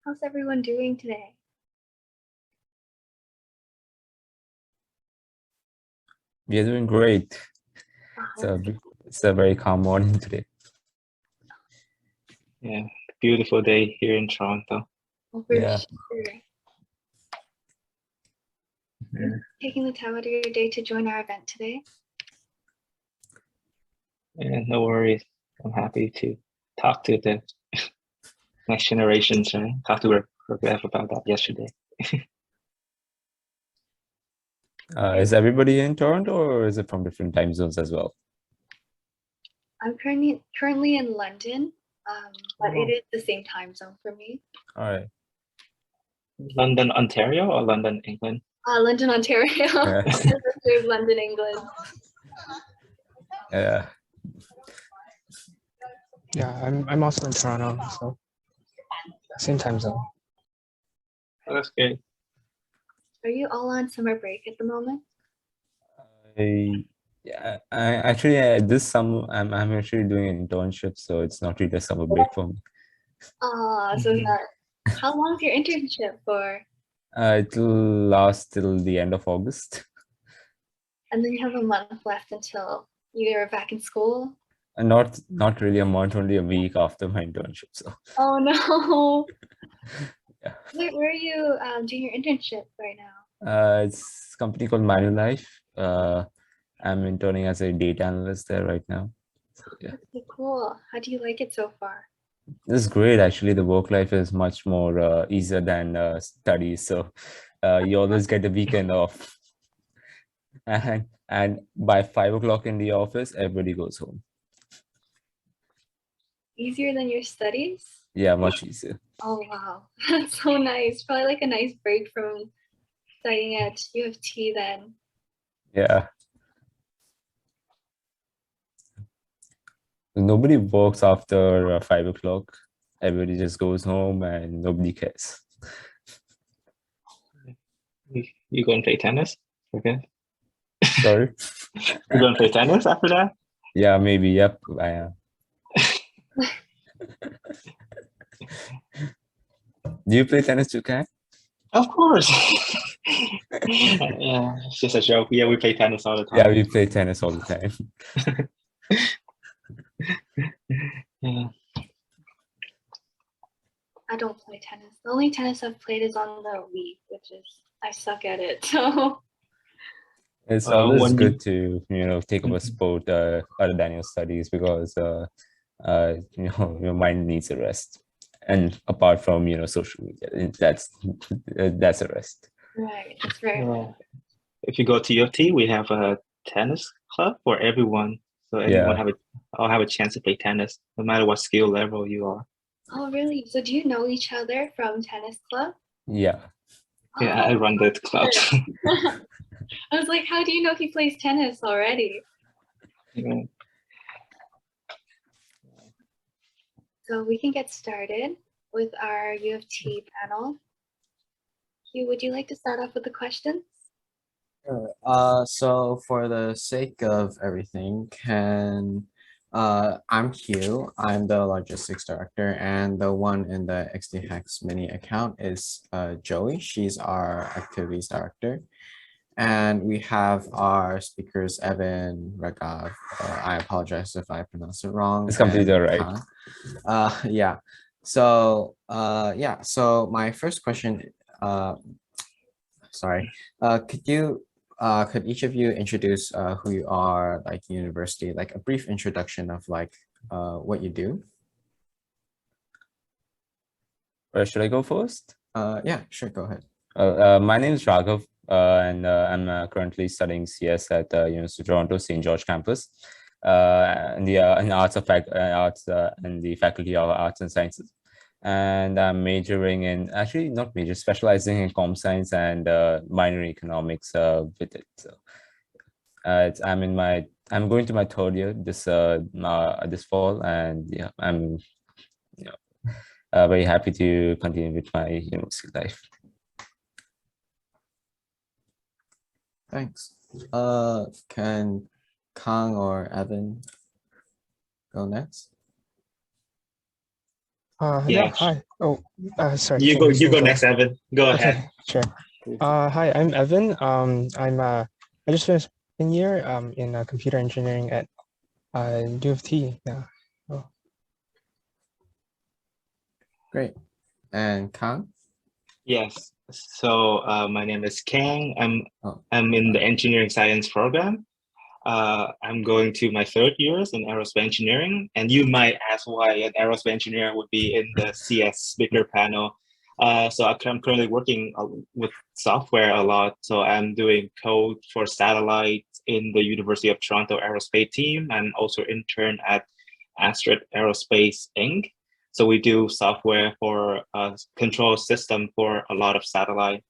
How's everyone doing today? We are doing great. Oh, It's a very calm morning today. Yeah, beautiful day here in Toronto. well, for Yeah. sure. Yeah. Taking the time out of your day to join our event today. Yeah, no worries. I'm happy to talk to the next generations, right? Talked to Raghav about that yesterday. Is everybody in Toronto or is it from different time zones as well? I'm currently in London, but it is the same time zone for me. All right. London, Ontario, or London, England? London, Ontario. Yeah. London, England. Yeah. Yeah, I'm also in Toronto, so same time zone. Oh, that's good. Are you all on summer break at the moment? Yeah. I actually this summer I'm actually doing an internship, so it's not really a summer break for me. So how long is your internship for? It'll last till the end of August. And then you have a month left until you're back in school? And not really a month, only a week after my internship. So Oh no. yeah. Where are you doing your internship right now? It's a company called Manulife. I'm interning as a data analyst there right now. So, yeah. That's cool. How do you like it so far? This is great. Actually, the work life is much more easier than studies. So you always get the weekend off. And by 5 o'clock in the office, everybody goes home. Easier than your studies? Yeah, much easier. Oh wow, that's so nice. Probably like a nice break from studying at UofT then. Yeah. Nobody works after 5 o'clock. Everybody just goes home and nobody cares. You go and play tennis? Okay. Sorry? You go and play tennis after that? Yeah, maybe. Yep, I am. Do you play tennis too, Khang? Of course. Yeah, it's just a joke. Yeah, we play tennis all the time. Yeah, we play tennis all the time. Yeah. I don't play tennis. The only tennis I've played is on the Wii, which is I suck at it. So It's always when good to take up a sport other than your studies because your mind needs a rest, and apart from social media, that's a rest. right, that's right. If you go to UofT, we have a tennis club for everyone, so anyone all have a chance to play tennis, no matter what skill level you are. Oh really? So do you know each other from tennis club? Yeah. Yeah, I run that club. I was like, how do you know he plays tennis already? Yeah. So we can get started with our UofT panel. Hugh, would you like to start off with the questions? Sure. So for the sake of everything, I'm Hugh. I'm the logistics director, and the one in the XdHacks mini account is Joey. She's our activities director. And we have our speakers, Evan, Raghav. I apologize if I pronounce it wrong. It's completely all right. Khang. Yeah. So So my first question, could each of you introduce who you are, like university, like a brief introduction of like what you do? Should I go first? Yeah, sure, go ahead. My name is Raghav, and I'm currently studying CS at University of Toronto St. George campus, in arts and the Faculty of Arts and Sciences. And I'm majoring in, actually not major, specializing in comp science and minor economics with it. So I'm going to my third year this fall, and yeah, I'm very happy to continue with my university life. Thanks. Can Khang or Evan go next? Yeah, Yeah. hi. Oh, sorry. You can go. hear You me go well? next, Evan. Go ahead. Okay, sure. Hi, I'm Evan. I just finished in year in computer engineering at UofT. Yeah. Oh. Great. And Khang? Yes. So my name is Khang. Oh, I'm in the engineering science program. I'm going to my third years in aerospace engineering, and you might ask why an aerospace engineer would be in the CS speaker panel. So I'm currently working with software a lot. So I'm doing code for satellites in the University of Toronto Aerospace team. I'm also intern at Astrid Aerospace Inc. So we do software for a control system for a lot of satellite.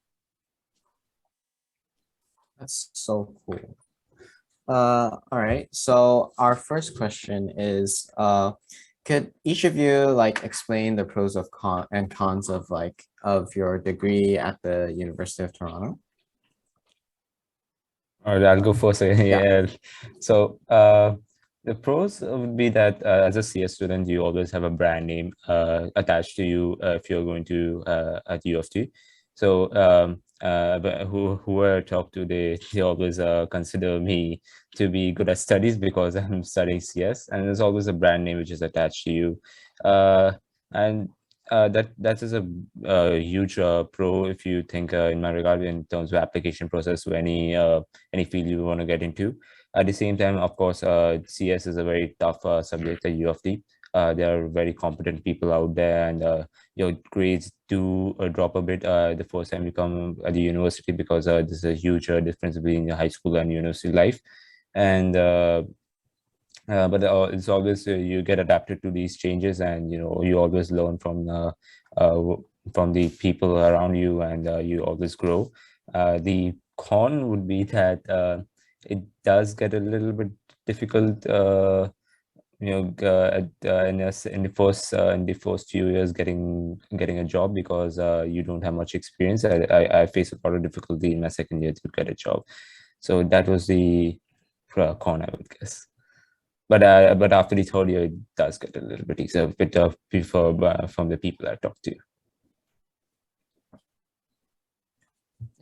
that's so cool. All right. So our first question is, could each of you like explain the pros of and cons of your degree at the University of Toronto? All right, I'll go first. Yeah. So the pros would be that as a CS student, you always have a brand name attached to you if you're going to at UofT. So but who I talk to, they always consider me to be good at studies because I'm studying CS, and there's always a brand name which is attached to you. And that is a huge pro if you think in my regard in terms of application process to any field you want to get into. At the same time, of course, CS is a very tough subject at UofT. There are very competent people out there, and your grades do drop a bit the first time you come at the university because there's a huge difference between your high school and university life. And but it's always you get adapted to these changes, and you always learn from the people around you, and you always grow. The con would be that it does get a little bit difficult in the first few years getting a job because you don't have much experience. I faced a lot of difficulty in my second year to get a job, so that was the con, I would guess. But after the third year, it does get a little bit easier, a bit of prefer from the people I talk to.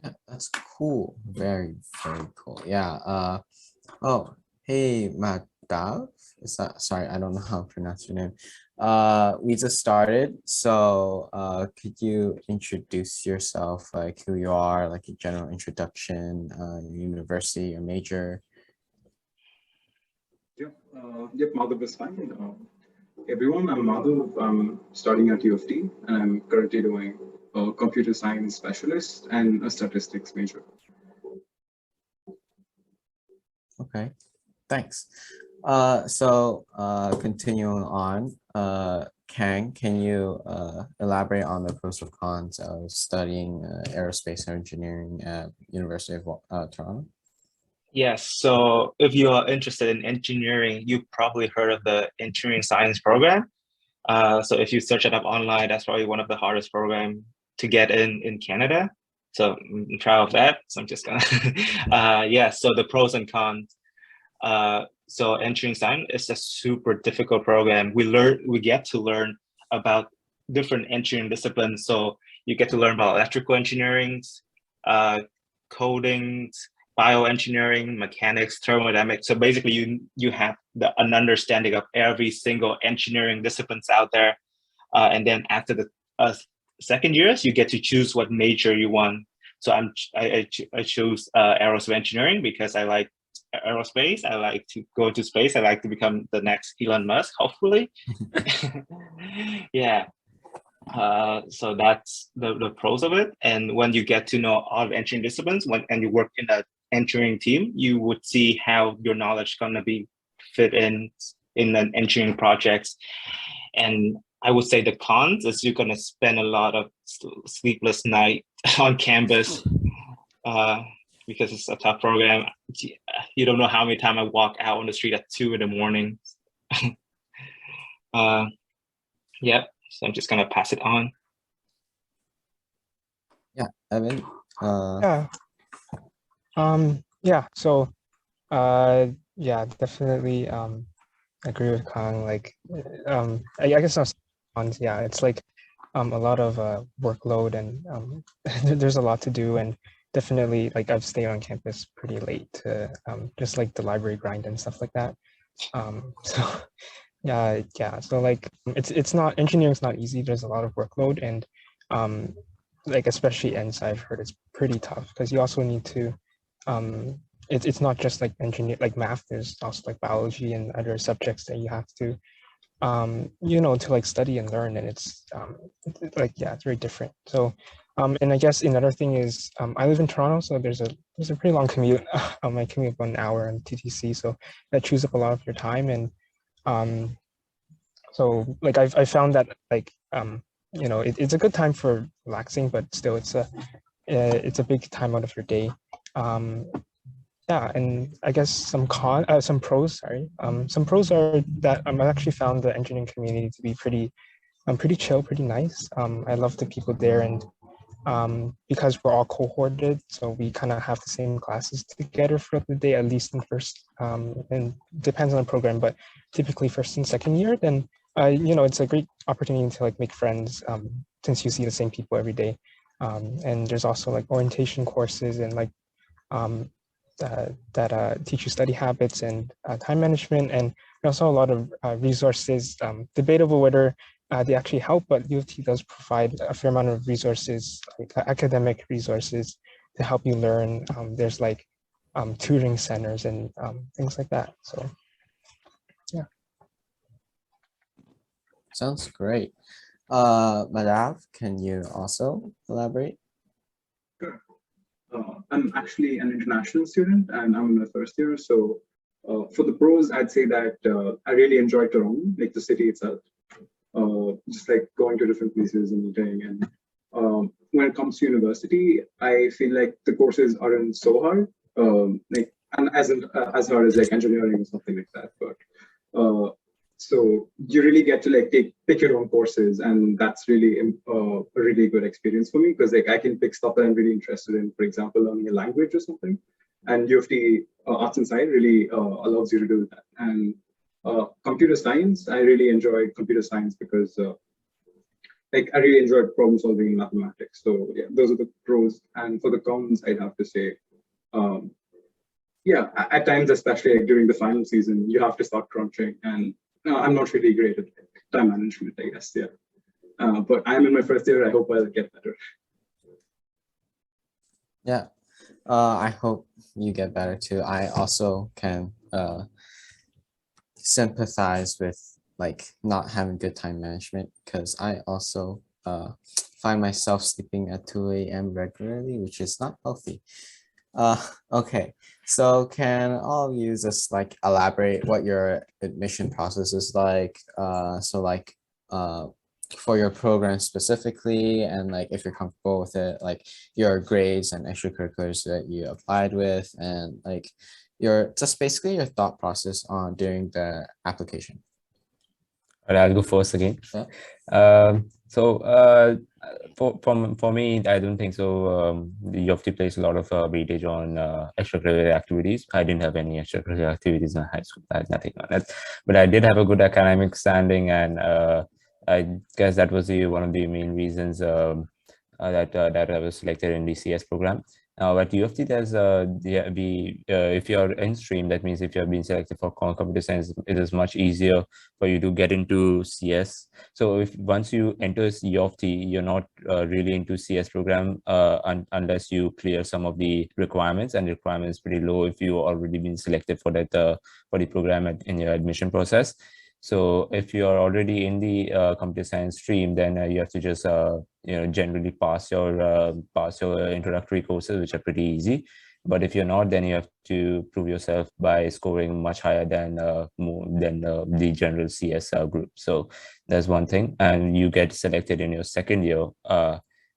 Yeah, that's cool. Very, very cool. Yeah. Oh, hey, Madhav. Is that, sorry, I don't know how to pronounce your name. We just started, so could you introduce yourself, like who you are, like a general introduction, your university, your major? Yep, Madhav is fine. Everyone, I'm Madhav. I'm studying at UofT, and I'm currently doing a computer science specialist and a statistics major. Okay, thanks. So continuing on, Khang, can you elaborate on the pros and cons of studying aerospace engineering at University of Toronto? Yes, so if you are interested in engineering, you probably heard of the engineering science program. So if you search it up online, that's probably one of the hardest programs to get in Canada. So I'm proud of that. So I'm just gonna, yeah, so the pros and cons. So engineering science is a super difficult program. We get to learn about different engineering disciplines. So you get to learn about electrical engineering, coding, bioengineering, mechanics, thermodynamics. So basically you have an understanding of every single engineering disciplines out there. And then after the second years, you get to choose what major you want. So I chose aerospace engineering because I like aerospace. I like to go to space. I like to become the next Elon Musk, hopefully. Yeah. So that's the pros of it. And when you get to know all of engineering disciplines, and you work in an engineering team, you would see how your knowledge gonna be fit in an engineering projects. And I would say the cons is you're gonna spend a lot of sleepless night on campus because it's a tough program. You don't know how many times I walk out on the street at 2 a.m. Yep. So I'm just gonna pass it on. Yeah, Evan. Yeah. Yeah. So, yeah, definitely agree with Khang. Like, I guess yeah, it's like a lot of workload, and there's a lot to do, and definitely like I've stayed on campus pretty late to just like the library grind and stuff like that. So yeah, so like it's not, engineering's not easy. There's a lot of workload, and like especially ends, I've heard it's pretty tough because you also need to it's not just like engineer, like math, there's also like biology and other subjects that you have to to like study and learn, and it's like, yeah, it's very different. So and I guess another thing is I live in Toronto, so there's a pretty long commute. I commute about an hour on TTC, so that chews up a lot of your time. And so like I found that like it's a good time for relaxing, but still it's a big time out of your day. Yeah, and I guess some pros, some pros are that I've actually found the engineering community to be pretty chill, pretty nice. I love the people there, and because we're all cohorted, so we kind of have the same classes together for the day, at least in first, and depends on the program, but typically first and second year. Then it's a great opportunity to like make friends, since you see the same people every day. And there's also like orientation courses and like that teach you study habits and time management, and also a lot of resources. Debatable whether they actually help, but UofT does provide a fair amount of resources, like academic resources, to help you learn. There's like tutoring centers and things like that. So yeah. Sounds great. Madhav, can you also elaborate? Sure. I'm actually an international student and I'm in my first year. So for the pros, I'd say that I really enjoy Toronto, like the city itself. Just like going to different places and meeting. And when it comes to university, I feel like the courses aren't so hard, like and as hard as like engineering or something like that. But so you really get to like pick your own courses, and that's really a really good experience for me, because like I can pick stuff that I'm really interested in. For example, learning a language or something, and UofT Arts and Science really allows you to do that. And computer science, I really enjoyed computer science because like I really enjoyed problem solving in mathematics. So yeah, those are the pros. And for the cons, I'd have to say, yeah, at times, especially like during the final season, you have to start crunching, and I'm not really great at time management, I guess. Yeah, but I'm in my first year. I hope I'll get better. Yeah, I hope you get better too. I also can sympathize with like not having good time management, because I also find myself sleeping at 2 a.m. regularly, which is not healthy. Okay, so can all of you just like elaborate what your admission process is like? So like for your program specifically, and like if you're comfortable with it, like your grades and extracurriculars that you applied with, and like your just basically your thought process on during the application. All right, I'll go first again. Yeah. For me, I don't think so. The UofT plays a lot of weightage on extracurricular activities. I didn't have any extracurricular activities in high school. I had nothing on it, but I did have a good academic standing, and I guess that was one of the main reasons that I was selected in the CS program. At UofT, there's if you're in stream, that means if you have been selected for computer science, it is much easier for you to get into CS. So if once you enter UofT, you're not really into CS program unless you clear some of the requirements, and the requirement is pretty low if you already been selected for that for the program in your admission process. So if you're already in the computer science stream, then you have to just generally pass your introductory courses, which are pretty easy. But if you're not, then you have to prove yourself by scoring much higher than the general CS group. So that's one thing, and you get selected in your second year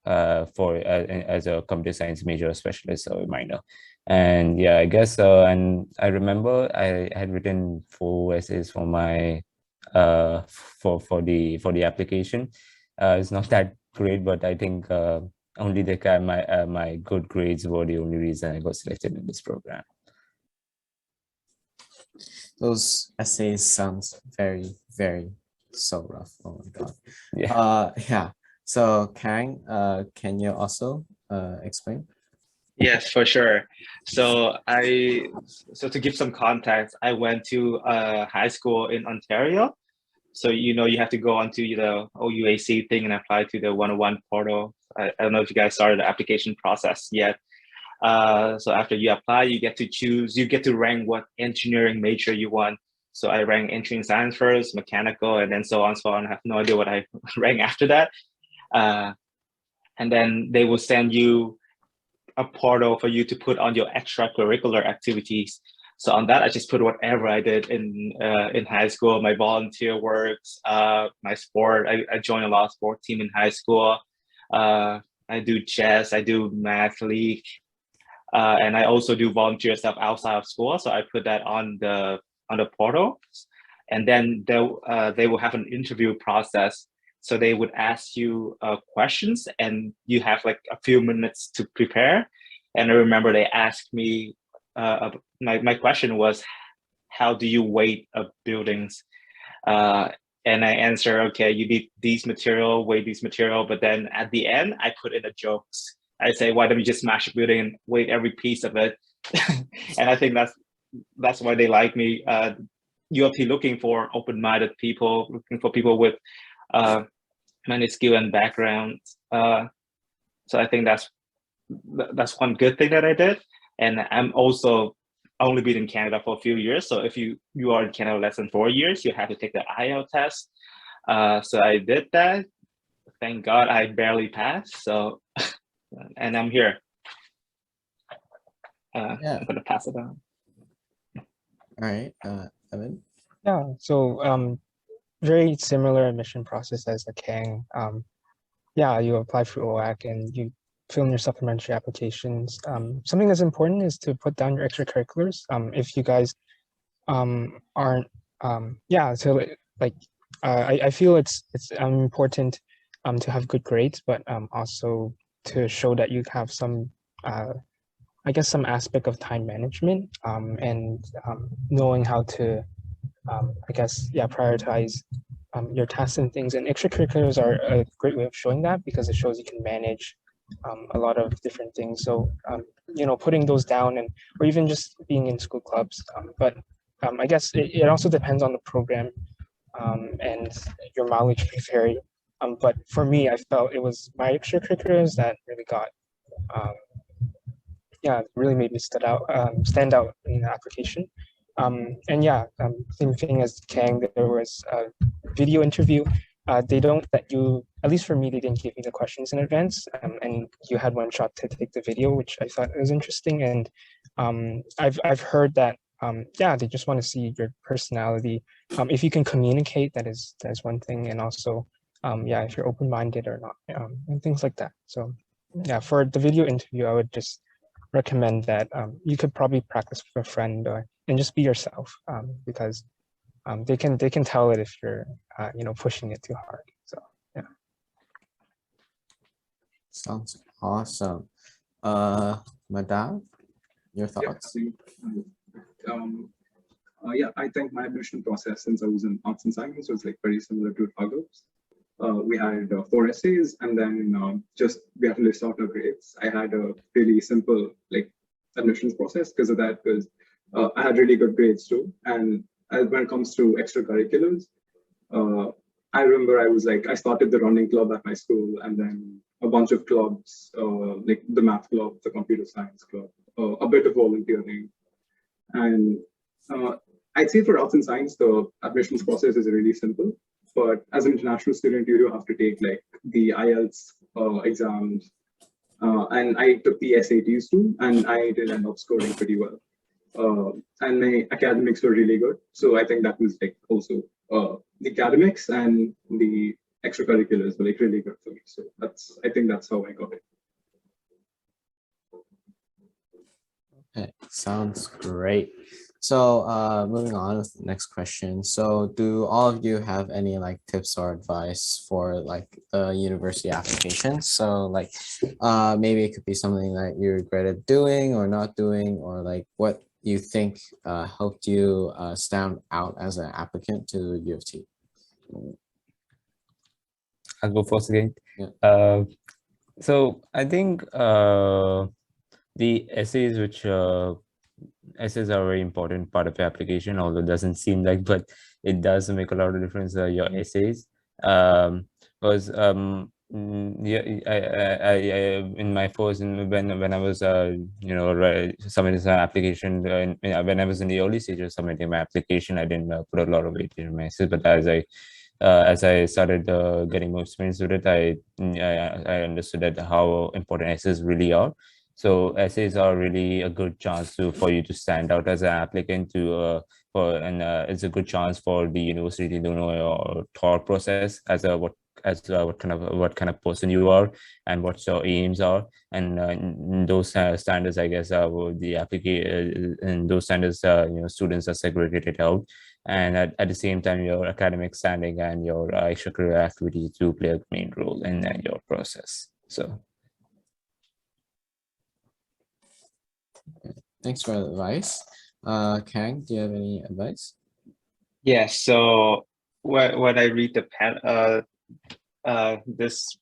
as a computer science major, specialist, or minor. And yeah, I guess and I remember I had written 4 essays for my for the application. It's not that great, but I think only my good grades were the only reason I got selected in this program. Those essays sounds very, very so rough. Oh my God. Yeah. Yeah. So Khang, can you also explain? Yes, for sure. So to give some context, I went to high school in Ontario. So you have to go onto the OUAC thing and apply to the 101 portal. I don't know if you guys started the application process yet. So after you apply, you get to rank what engineering major you want. So I ranked engineering science first, mechanical, and then so on, so on. I have no idea what I rank after that. And then they will send you a portal for you to put on your extracurricular activities. So on that, I just put whatever I did in high school, my volunteer works, my sport. I joined a lot of sport team in high school. I do chess, I do math league, and I also do volunteer stuff outside of school. So I put that on the portal, and then they will have an interview process. So they would ask you questions, and you have like a few minutes to prepare. And I remember they asked me, my question was, how do you weight buildings? And I answer, okay, you need these material, weight these material. But then at the end, I put in the jokes. I say, why don't we just smash a building and weight every piece of it? And I think that's why they like me. UofT looking for open-minded people, looking for people with many skill and backgrounds. So I think that's one good thing that I did. And I'm also only been in Canada for a few years. So if you are in Canada less than 4 years, you have to take the IELTS test. So I did that. Thank God I barely passed. So, and I'm here. Yeah. I'm gonna pass it on. All right, Evan. Yeah, so very similar admission process as the Khang. Yeah, you apply for OAC and you fill in your supplementary applications. Something that's important is to put down your extracurriculars. If you guys aren't, yeah, so like I feel it's important to have good grades, but also to show that you have some I guess some aspect of time management and knowing how to I guess prioritize your tasks and things. And extracurriculars are a great way of showing that because it shows you can manage a lot of different things. So putting those down and or even just being in school clubs. But I guess it also depends on the program and your mileage may vary. But for me, I felt it was my extracurriculars that really got really made me stand out in the application. And same thing as Khang, there was a video interview. They don't let you, at least for me, they didn't give me the questions in advance, and you had one shot to take the video, which I thought was interesting. And I've heard that they just want to see your personality. If you can communicate, that is one thing, and also if you're open-minded or not, and things like that. So yeah, for the video interview, I would just recommend that you could probably practice with a friend and just be yourself because they can tell it if you're pushing it too hard. So yeah. Sounds awesome. Madhav, your thoughts? I think my admission process since I was in arts and science was like very similar to Raghav's. We had 4 essays and then we had to list out our grades. I had a really simple admissions process because of that, because I had really good grades too. And when it comes to extracurriculars, I remember I started the running club at my school and then a bunch of clubs, like the math club, the computer science club, a bit of volunteering. And I'd say for arts and science, the admissions process is really simple. But as an international student, you do have to take the IELTS exams. And I took the SATs too, and I did end up scoring pretty well. And my academics were really good. So I think that was also the academics and the extracurriculars were really good for me. So I think that's how I got it. Okay, sounds great. So moving on with the next question. So do all of you have any tips or advice for the university application? So maybe it could be something that you regretted doing or not doing, or what you think helped you stand out as an applicant to UofT. I'll go first again. Yeah. So I think the essays, essays are a very important part of your application, although it doesn't seem like, but it does make a lot of difference. Your essays, because yeah, in my first when I was submitting some application, when I was in the early stages of submitting my application, I didn't put a lot of weight in my essays, but as I started getting more experience with it, I understood that how important essays really are. So essays are really a good chance for you to stand out as an applicant it's a good chance for the university to know your thought process as what kind of person you are and what your aims are, and in those standards, I guess, in those standards, students are segregated out, and at the same time, your academic standing and your extracurricular activities do play a main role in your process. So. Thanks for the advice. Khang, do you have any advice? Yeah, so when I read this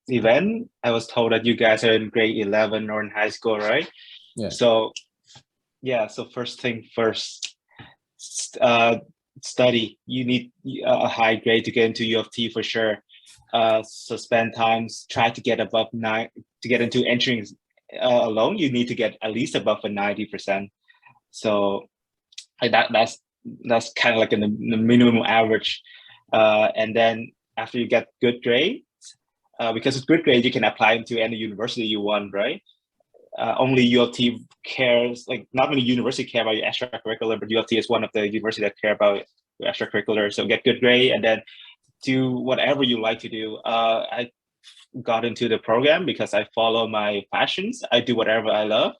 event, I was told that you guys are in grade 11 or in high school, right? Yeah. So first thing first, study. You need a high grade to get into UofT for sure. So spend time, try to get above 9 to get into entering alone. You need to get at least above a 90%. So that's kind of like in the minimum average. And then after you get good grades, because with good grades you can apply into any university you want, right? Only UofT cares, like not many universities care about your extracurricular, but UofT is one of the universities that care about your extracurricular. So get good grade and then do whatever you like to do. I got into the program because I follow my passions. I do whatever I love.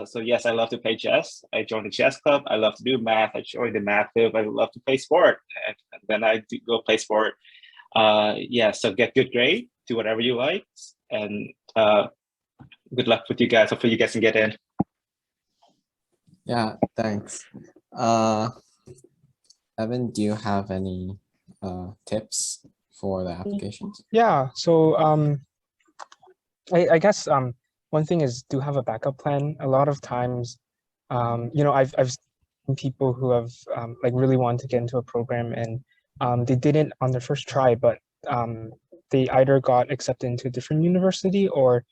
So yes, I love to play chess. I joined the chess club. I love to do math. I joined the math club. I love to play sport. And then I go play sport. Yeah, so get good grade, do whatever you like, and good luck with you guys. Hopefully you guys can get in. Yeah, thanks. Evan, do you have any tips for the applications? Yeah, so I guess one thing is to have a backup plan. A lot of times, I've seen people who have like really wanted to get into a program and they didn't on their first try, but they either got accepted into a different university or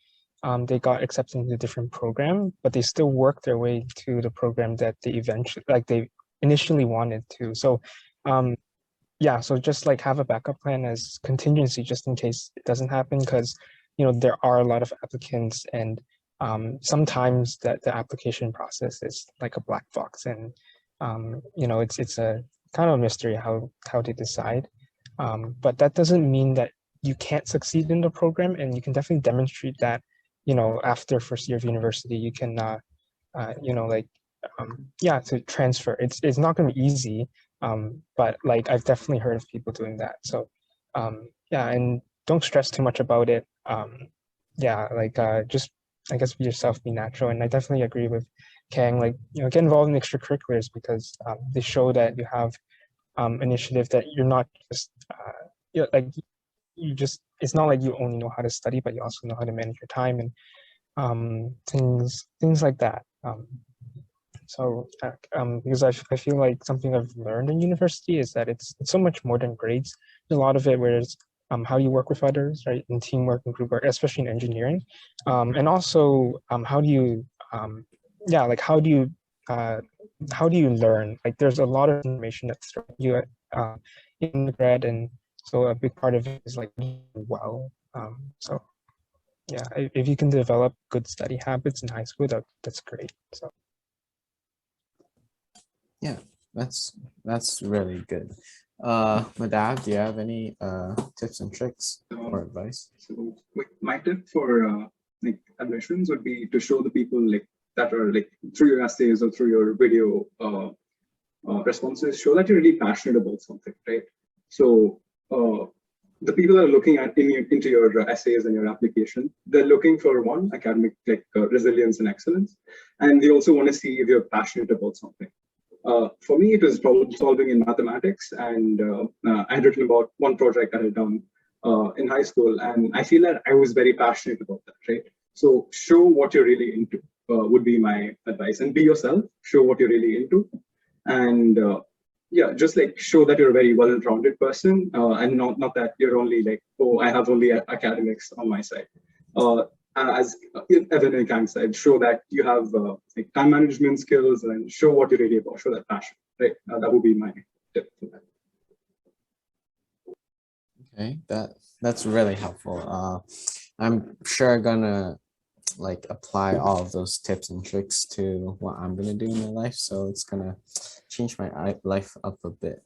they got accepted into a different program, but they still worked their way to the program that they initially wanted to. So yeah, so just like have a backup plan as contingency just in case it doesn't happen, because there are a lot of applicants and sometimes that the application process is like a black box, and it's a kind of a mystery how to decide, but that doesn't mean that you can't succeed in the program, and you can definitely demonstrate that after first year of university you can to transfer. It's not going to be easy, but like I've definitely heard of people doing that. So yeah, and don't stress too much about it. Just I guess be yourself, be natural. And I definitely agree with Khang, like get involved in extracurriculars because they show that you have initiative, that you're not just it's not like you only know how to study, but you also know how to manage your time and things like that. So because I feel like something I've learned in university is that it's so much more than grades. There's a lot of it where it's how you work with others, right, in teamwork and group work, especially in engineering, and also how do you learn? Like there's a lot of information that's thrown you at undergrad, and so a big part of it is like well. So yeah, if you can develop good study habits in high school, that's great. So. Yeah, that's really good. Madhav, do you have any tips and tricks or advice? So my tip for like admissions would be to show the people like that are like through your essays or through your video responses, show that you're really passionate about something, right? So the people that are looking into your essays and your application, they're looking for one, academic resilience and excellence, and they also want to see if you're passionate about something. For me, it was problem solving in mathematics, and I had written about one project I had done in high school, and I feel that I was very passionate about that, right? So show what you're really into would be my advice, and be yourself. Show what you're really into, and yeah, just like show that you're a very well-rounded person, and not that you're only like, oh, I have only academics on my side. As Evan and Khang said, show that you have like time management skills, and show what you're really about. Show that passion, right? That would be my tip for that. Okay, that's really helpful. I'm sure gonna like apply all of those tips and tricks to what I'm gonna do in my life, so it's gonna change my life up a bit.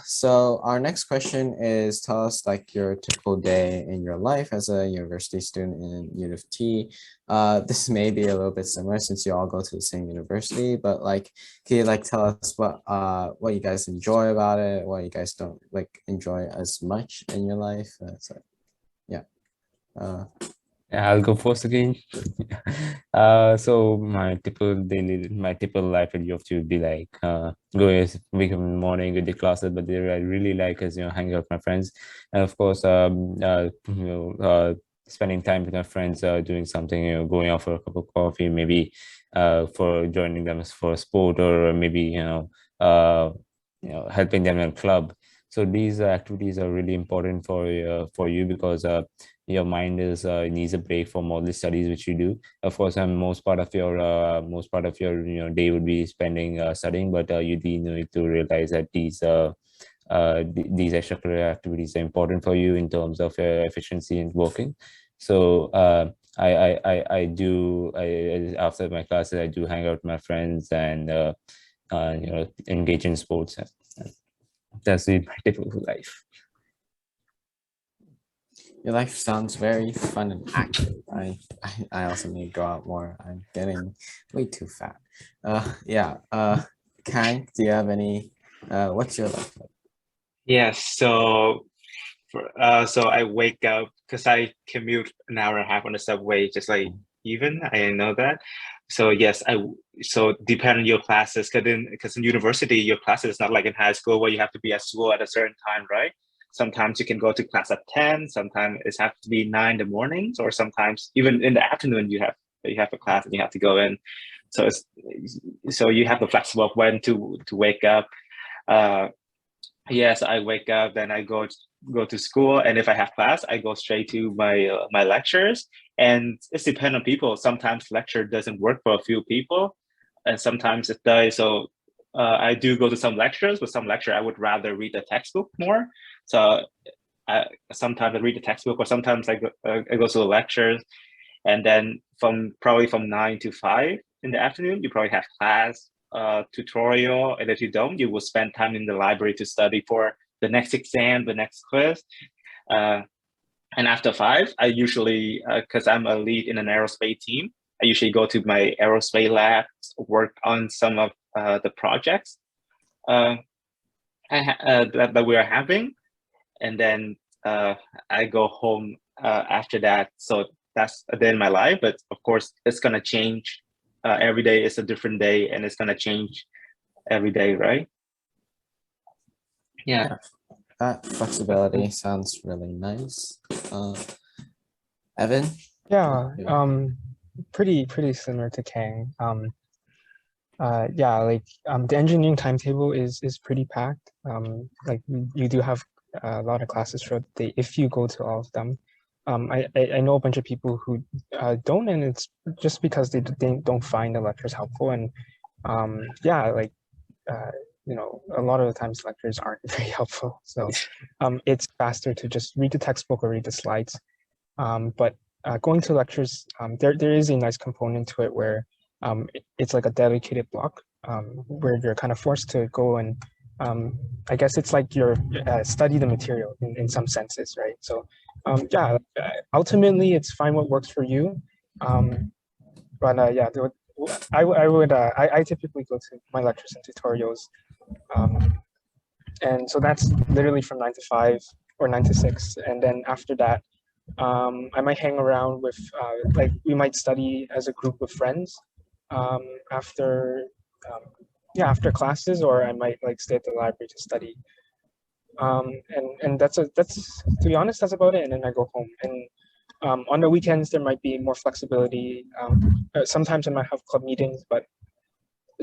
So our next question is, tell us like your typical day in your life as a university student in UofT. This may be a little bit similar since you all go to the same university, but like, can you like tell us what you guys enjoy about it, what you guys don't like enjoy as much in your life? So yeah. Yeah, I'll go first again. So my typical life at UofT would be like wake up in the morning with the classes, but I really like is hanging out with my friends, and of course spending time with my friends, doing something, going out for a cup of coffee, maybe for joining them for a sport, or maybe helping them in a club. So these activities are really important for you because your mind needs a break from all the studies which you do. Of course, most part of your day would be spending studying, but you do need to realize that these extracurricular activities are important for you in terms of efficiency in working. So after my classes, I do hang out with my friends and engage in sports. That's my typical life. Your life sounds very fun and active. I also need to go out more. I'm getting way too fat. Yeah. Khang, do you have any? What's your life like? Yes. So I wake up because I commute an hour and a half on the subway, just like even. I know that. So yes, so depending on your classes, because in university your classes is not like in high school where you have to be at school at a certain time, right? Sometimes you can go to class at 10, sometimes it has to be 9 in the mornings, or sometimes even in the afternoon you have a class and you have to go in. So you have the flexible of when to wake up. Yes, I wake up, then I go to school, and if I have class, I go straight to my lectures. And it's depend on people. Sometimes lecture doesn't work for a few people, and sometimes it does. So I do go to some lectures, but some lecture I would rather read the textbook more. So sometimes I read the textbook, or sometimes I go to the lectures, and then probably from 9 to 5 in the afternoon, you probably have class, tutorial, and if you don't, you will spend time in the library to study for the next exam, the next quiz. And after 5, I usually, because I'm a lead in an aerospace team, I usually go to my aerospace labs, work on some of the projects that we are having, and then I go home after that. So that's a day in my life, but of course it's gonna change. Every day is a different day, and it's gonna change every day, right? Yeah. That flexibility sounds really nice. Evan? Yeah, pretty similar to Khang. Yeah, like the engineering timetable is pretty packed. Like you do have a lot of classes throughout the day if you go to all of them. I know a bunch of people who don't, and it's just because they don't find the lectures helpful. And yeah, like a lot of the times lectures aren't very helpful. So it's faster to just read the textbook or read the slides. But going to lectures, there is a nice component to it where it's like a dedicated block where you're kind of forced to go and I guess it's like you're study the material in some senses, right? So yeah, ultimately it's fine what works for you. But yeah, I typically go to my lectures and tutorials. And so that's literally from 9 to 5 or 9 to 6. And then after that, I might hang around with, like we might study as a group of friends after classes, or I might like stay at the library to study. And that's to be honest, that's about it. And then I go home. And on the weekends there might be more flexibility. Sometimes I might have club meetings, but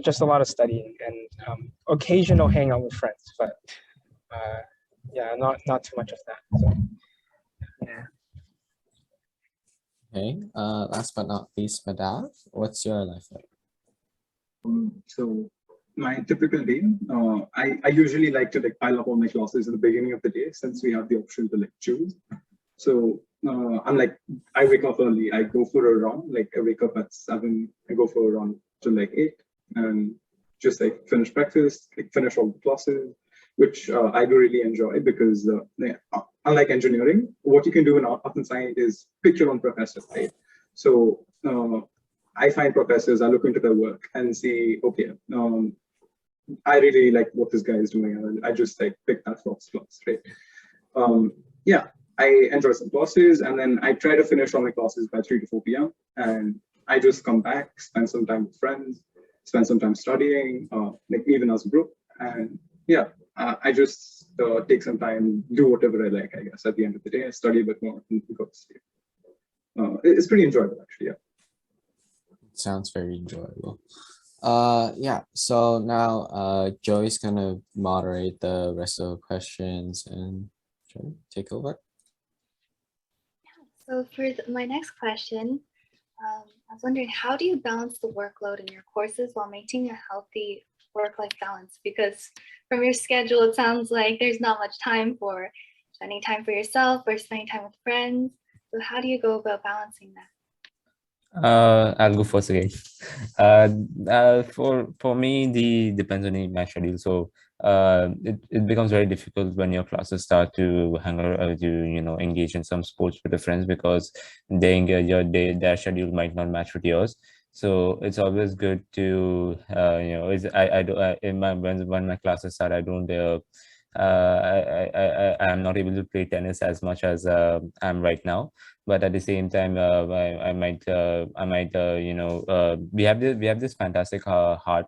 just a lot of studying and occasional hangout with friends. But yeah, not too much of that. So, yeah. Okay. Last but not least, Madhav, what's your life like? So my typical day, I usually like to like pile up all my classes at the beginning of the day since we have the option to like choose. So I'm like, I wake up early, I go for a run, like I wake up at 7, I go for a run till like 8 and just like finish breakfast, like finish all the classes, which I do really enjoy because unlike engineering, what you can do in art and science is pick your own professor, right? So I find professors, I look into their work and see, okay, I really like what this guy is doing. And I just like pick that class, right? Yeah, I enjoy some classes and then I try to finish all my classes by 3 to 4 p.m. And I just come back, spend some time with friends, spend some time studying, like even as a group. And yeah, I just take some time, do whatever I like, I guess, at the end of the day. I study a bit more and go to sleep. It's pretty enjoyable, actually, yeah. Sounds very enjoyable. Yeah, so now Joey's gonna moderate the rest of the questions and Joey, take over. So for my next question, I was wondering, how do you balance the workload in your courses while maintaining a healthy work-life balance? Because from your schedule, it sounds like there's not much time for spending time for yourself or spending time with friends. So how do you go about balancing that? I'll go first again. For me, depends on my schedule. So it becomes very difficult when your classes start to hang out, engage in some sports with your friends because their schedule might not match with yours. So it's always good to when my classes start, I'm not able to play tennis as much as I'm right now. But at the same time, I might we have this fantastic heart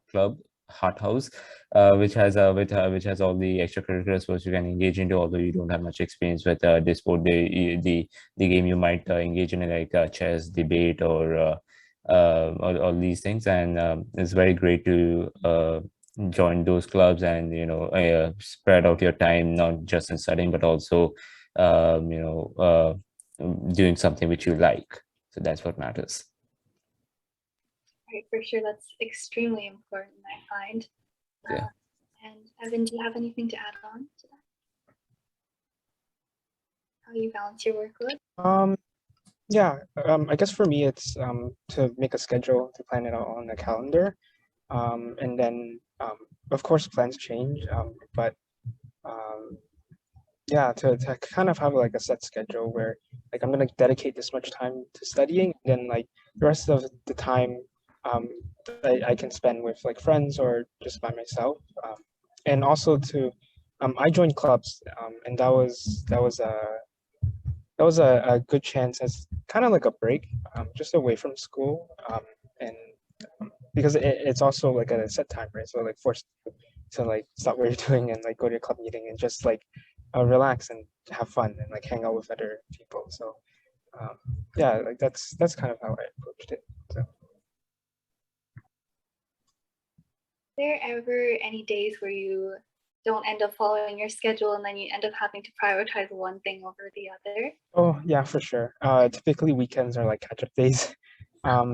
house, which has all the extracurricular sports you can engage into, although you don't have much experience with this sport. The game you might engage in, like chess, debate, or all these things, and it's very great to join those clubs and spread out your time, not just in studying but also doing something which you like. So that's what matters. Right, for sure, that's extremely important, I find. Yeah. And Evan, do you have anything to add on to that? How you balance your workload? Yeah, I guess for me it's to make a schedule, to plan it out on the calendar, and then of course plans change, but yeah, to kind of have like a set schedule where like I'm gonna dedicate this much time to studying, and then like the rest of the time I can spend with like friends or just by myself, and also to I joined clubs, and that was a good chance as kind of like a break, just away from school, and because it's also like at a set time, right? So like forced to like stop what you're doing and like go to a club meeting and just like relax and have fun and like hang out with other people. So yeah, like that's kind of how I approached it. So. There ever any days where you don't end up following your schedule and then you end up having to prioritize one thing over the other? Oh yeah, for sure. Typically weekends are like catch-up days.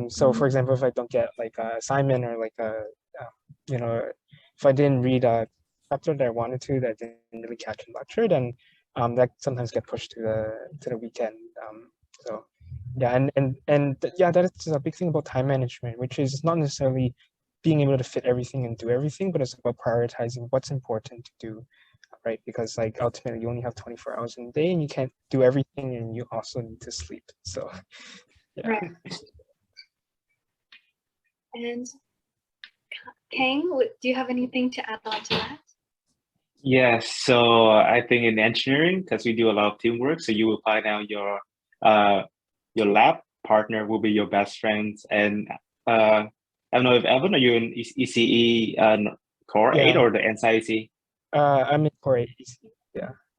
So for example, if I don't get like an assignment or like if I didn't read a chapter that I wanted to, that I didn't really catch in lecture, then that sometimes get pushed to the weekend. So yeah, yeah, that is a big thing about time management, which is not necessarily being able to fit everything and do everything, but it's about prioritizing what's important to do, right? Because like ultimately you only have 24 hours in a day and you can't do everything and you also need to sleep. So yeah. Right. And Khang, do you have anything to add on to that? Yes, so I think in engineering, because we do a lot of teamwork, so you will find out your lab partner will be your best friends. And I don't know if Evan, are you in ECE Core 8 or the NSCIC? I'm in Core 8 ECE.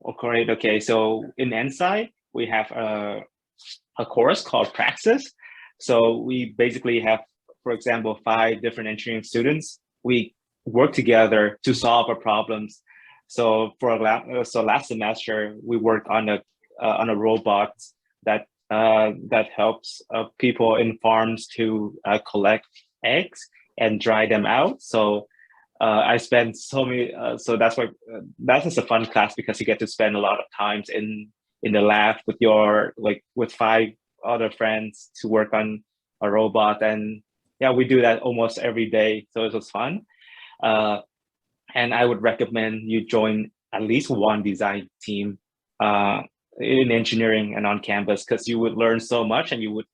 Oh, great. Okay, so in Insight, we have a course called Praxis. So we basically have, for example, 5 different engineering students. We work together to solve our problems. So last semester, we worked on a robot that helps people in farms to collect eggs and dry them out. So I spent so many. So that's why that is a fun class, because you get to spend a lot of times in the lab with with 5 other friends to work on a robot. And yeah, we do that almost every day. So it was fun. And I would recommend you join at least one design team in engineering and on campus, because you would learn so much, and you would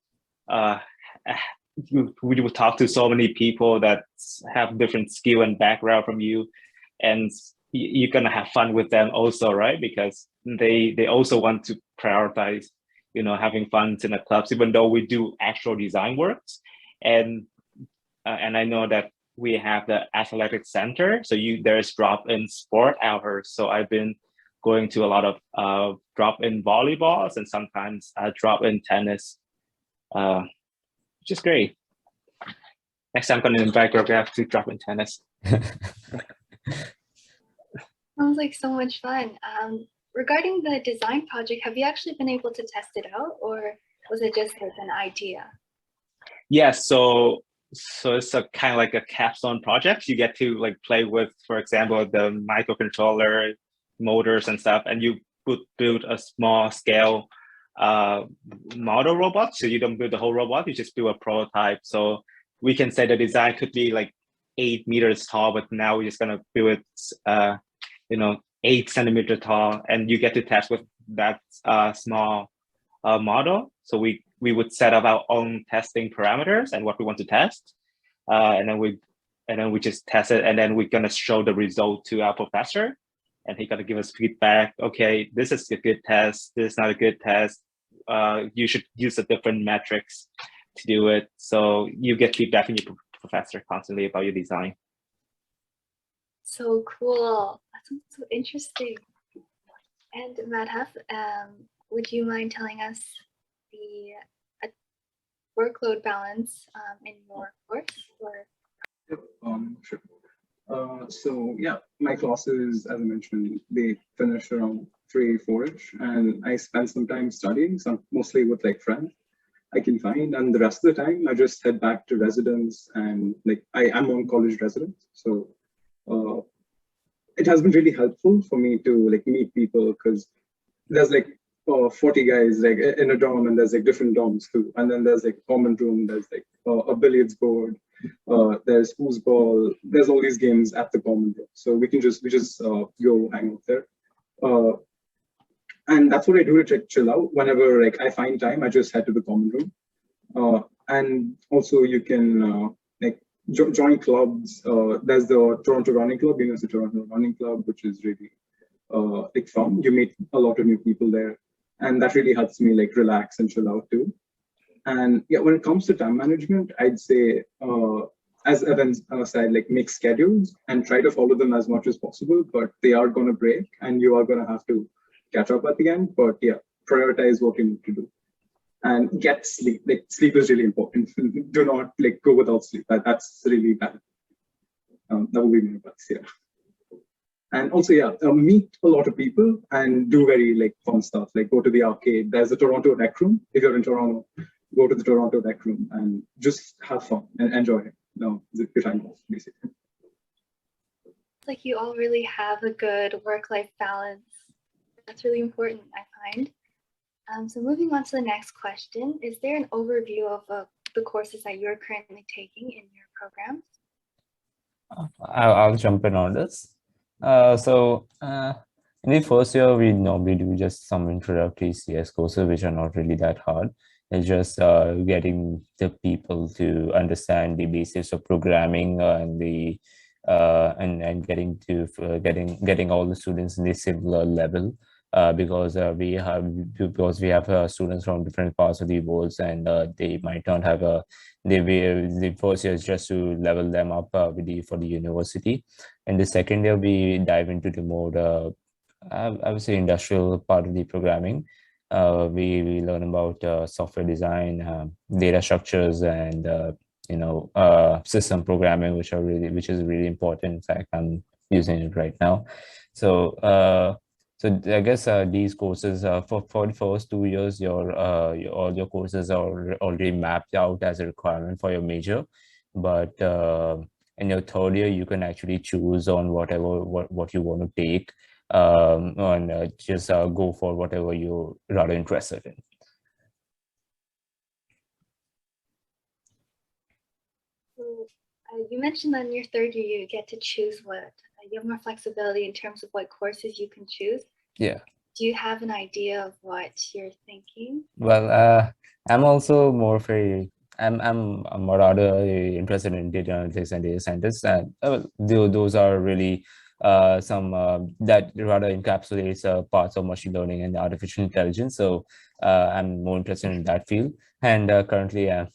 you would talk to so many people that have different skill and background from you, and you're gonna have fun with them also, right? Because they also want to prioritize, having fun in the clubs, even though we do actual design works. And I know that we have the athletic center, so there's drop-in sport hours. So I've been going to a lot of drop-in volleyballs and sometimes drop-in tennis, which is great. Next time I'm going to invite Raghav to drop-in tennis. Sounds like so much fun. Regarding the design project, have you actually been able to test it out, or was it just like an idea? Yes, so it's a kind of like a capstone project. You get to play with, for example, the microcontroller, motors and stuff, and you build a small scale model robot. So you don't build the whole robot, you just build a prototype. So we can say the design could be 8 meters tall, but now we're just gonna build it 8 centimeters tall, and you get to test with that small model. So we would set up our own testing parameters and what we want to test, and then we just test it, and then we're gonna show the result to our professor, and he's gonna give us feedback. Okay, this is a good test. This is not a good test. You should use a different metrics to do it. So you get feedback from your professor constantly about your design. So cool. That's so interesting. And Madhav, would you mind telling us the workload balance in your course? Or? Sure. So yeah, my classes, as I mentioned, they finish around 3, 4-ish, and I spend some time studying, mostly with friends I can find, and the rest of the time I just head back to residence, and I'm on college residence, so it has been really helpful for me to meet people, because there's 40 guys in a dorm, and there's different dorms too, and then there's common room, there's a billiards board, there's foosball, there's all these games at the common room, so we just go hang out there, and that's what I do to chill out. Whenever I find time, I just head to the common room, and also you can join clubs. There's the Toronto Running Club, the Toronto Running Club, which is really fun. You meet a lot of new people there, and that really helps me relax and chill out too. And yeah, when it comes to time management, I'd say, as Evan said, make schedules and try to follow them as much as possible, but they are going to break and you are going to have to catch up at the end. But yeah, prioritize what you need to do and get sleep. Sleep is really important. Do not go without sleep. That's really bad. That would be my advice. Yeah. And also, yeah, meet a lot of people and do very fun stuff. Go to the arcade. There's a Toronto Rec Room. If you're in Toronto, go to the Toronto Rec Room and just have fun and enjoy it. No, your time off, basically. It's you all really have a good work-life balance. That's really important, I find. So moving on to the next question, is there an overview of the courses that you're currently taking in your programs? I'll jump in on this. In the first year, we normally do just some introductory CS courses, which are not really that hard. It's just getting the people to understand the basics of programming and getting all the students in the similar level. Because we have students from different parts of the world, and they might not have the first year is just to level them up for the university. And the second year we dive into the more I would say industrial part of the programming. We learn about software design, data structures, and system programming, which is really important. In fact, I'm using it right now. So I guess these courses for the first 2 years, all your courses are already mapped out as a requirement for your major, but in your third year, you can actually choose on what you want to take, and just go for whatever you're rather interested in. So, you mentioned that in your third year, you get to choose you have more flexibility in terms of what courses you can choose. Yeah. Do you have an idea of what you're thinking? Well, I'm also more of I'm rather interested in data analytics and data scientists, and those are really some that rather encapsulates parts of machine learning and artificial intelligence. So I'm more interested in that field, and currently I'm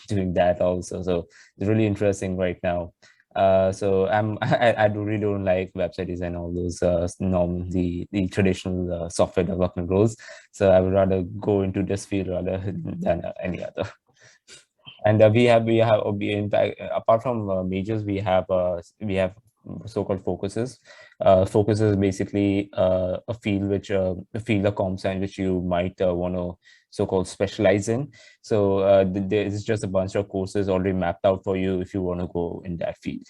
doing that also. So it's really interesting right now. So I really don't like website design, all those the traditional software development roles. So I would rather go into this field rather than any other. And we have in fact, apart from majors, we have so-called focuses. Focuses is basically a field a field of comp science which you might want to so-called specialize in. So there's just a bunch of courses already mapped out for you if you want to go in that field.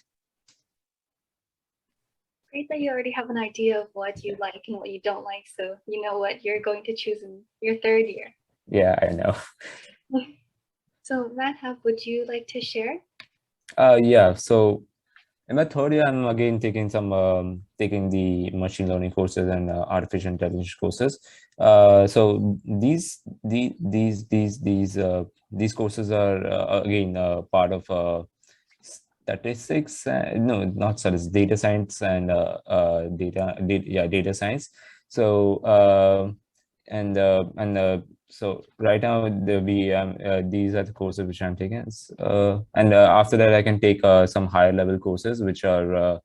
Great that you already have an idea of what you like and what you don't like, so you know what you're going to choose in your third year. Yeah, I know. So Madhav, would you like to share? Yeah, so in my third year, I'm again taking taking the machine learning courses and artificial intelligence courses. So these courses are again part of statistics. No, not statistics, data science and data science. So so right now these are the courses which I'm taking, and after that I can take some higher level courses which are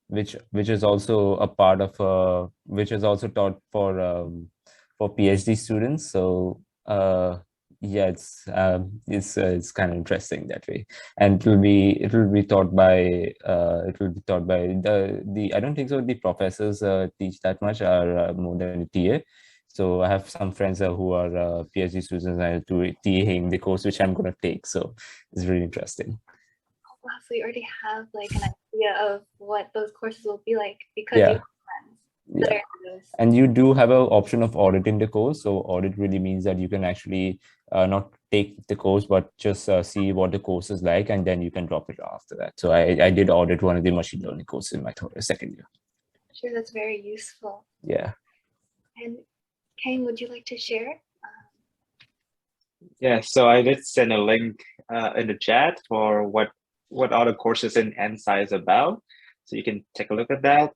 which is also a part of which is also taught for PhD students. So yeah, it's kind of interesting that way, and it will be taught by the I don't think so the professors teach that much, are more than a TA. So I have some friends who are PhD students and to TAing the course which I'm going to take. So it's really interesting. Oh, wow, so you already have like an idea of what those courses will be like because Yeah. you have friends that are in those. And you do have an option of auditing the course. So audit really means that you can actually not take the course, but just see what the course is like, and then you can drop it after that. So I did audit one of the machine learning courses in my second year. Sure, that's very useful. Yeah. And Khang, would you like to share? Yeah, so I did send a link in the chat for what are the courses in NSci is about. So you can take a look at that.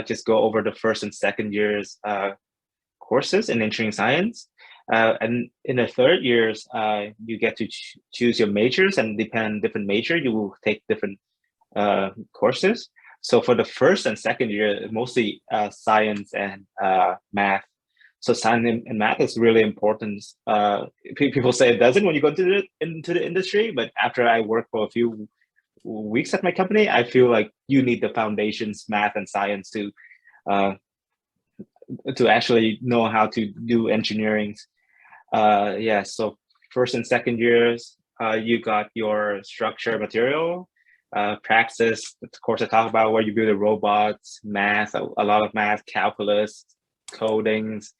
Just go over the first and second years courses in engineering science. And in the third years, you get to choose your majors, and depending on different major, you will take different courses. So for the first and second year, mostly science and math. So science and math is really important. People say it doesn't when you go into the industry, but after I work for a few weeks at my company, I feel like you need the foundations, math and science to actually know how to do engineering. Yeah, so first and second years, you got your structure material, praxis, the course I talk about where you build the robots, math, a lot of math, calculus, codings.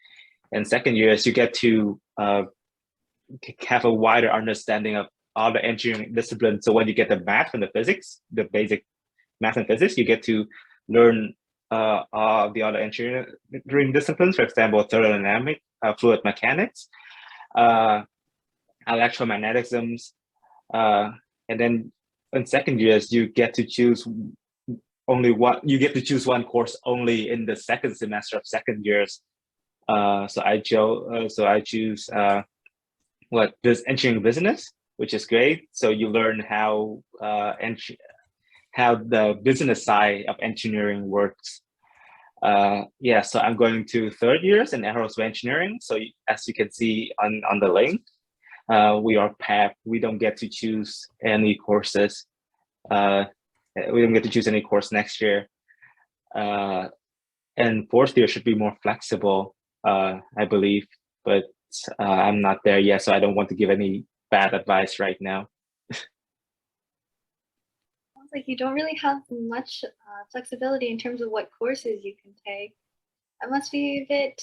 And second years, you get to have a wider understanding of all the engineering disciplines. So when you get the math and the physics, the basic math and physics, you get to learn all the other engineering disciplines, for example, thermodynamics, fluid mechanics, electromagnetisms, and then in second years, you get to choose one course only in the second semester of second years. So I choose this engineering business, which is great. So you learn how the business side of engineering works. Yeah, so I'm going to third years in aerospace engineering. So as you can see on the link, we are PAP. We don't get to choose any courses. We don't get to choose any course next year. And fourth year should be more flexible, I believe, but I'm not there yet, so I don't want to give any bad advice right now. Sounds like you don't really have much flexibility in terms of what courses you can take. That must be a bit,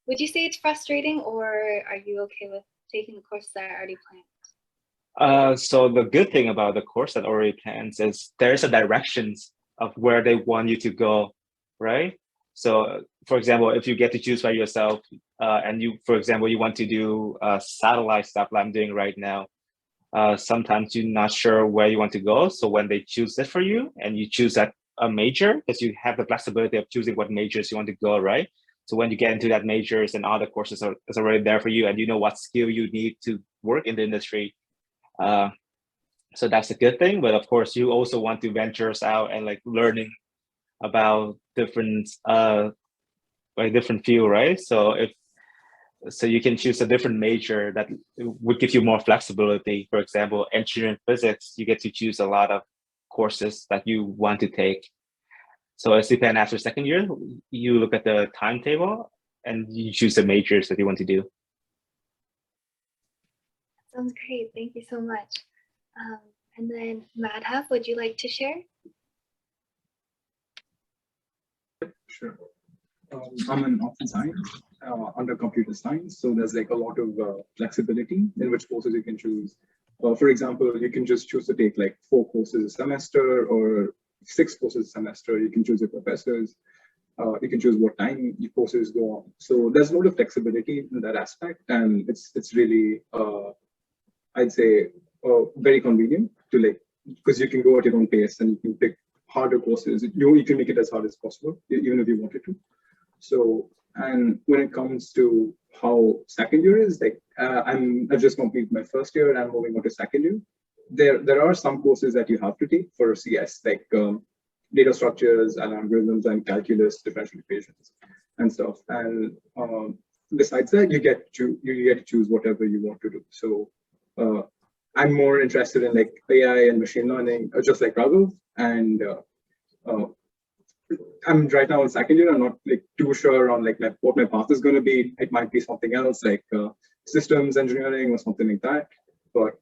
would you say it's frustrating, or are you okay with taking the courses that are already planned? So the good thing about the course that already plans is there's a directions of where they want you to go, right? So for example, if you get to choose by yourself, and you, for example, you want to do satellite stuff like I'm doing right now, sometimes you're not sure where you want to go. So when they choose it for you and you choose that a major, because you have the flexibility of choosing what majors you want to go, right? So when you get into that majors and other courses is already there for you, and you know what skill you need to work in the industry. So that's a good thing. But of course, you also want to venture out and like learning about different different field, right? So you can choose a different major that would give you more flexibility. For example, engineering physics, you get to choose a lot of courses that you want to take. So as depend after second year, you look at the timetable and you choose the majors that you want to do. Sounds great. Thank you so much. And then Madhav, would you like to share? Sure. I'm in option science under computer science. So there's like a lot of flexibility in which courses you can choose. For example, you can just choose to take like 4 courses a semester or 6 courses a semester. You can choose your professors. You can choose what time your courses go on. So there's a lot of flexibility in that aspect. And it's really, I'd say, very convenient to like, because you can go at your own pace and you can pick harder courses. You can make it as hard as possible, even if you wanted to. So, and when it comes to how second year is, like I've just completed my first year and I'm moving on to second year. There are some courses that you have to take for CS, like data structures and algorithms and calculus, differential equations and stuff. And besides that, you get to choose whatever you want to do. So I'm more interested in like AI and machine learning, just like Raghav. And I'm right now in second year. I'm not like too sure on like what my path is going to be. It might be something else like systems engineering or something like that. But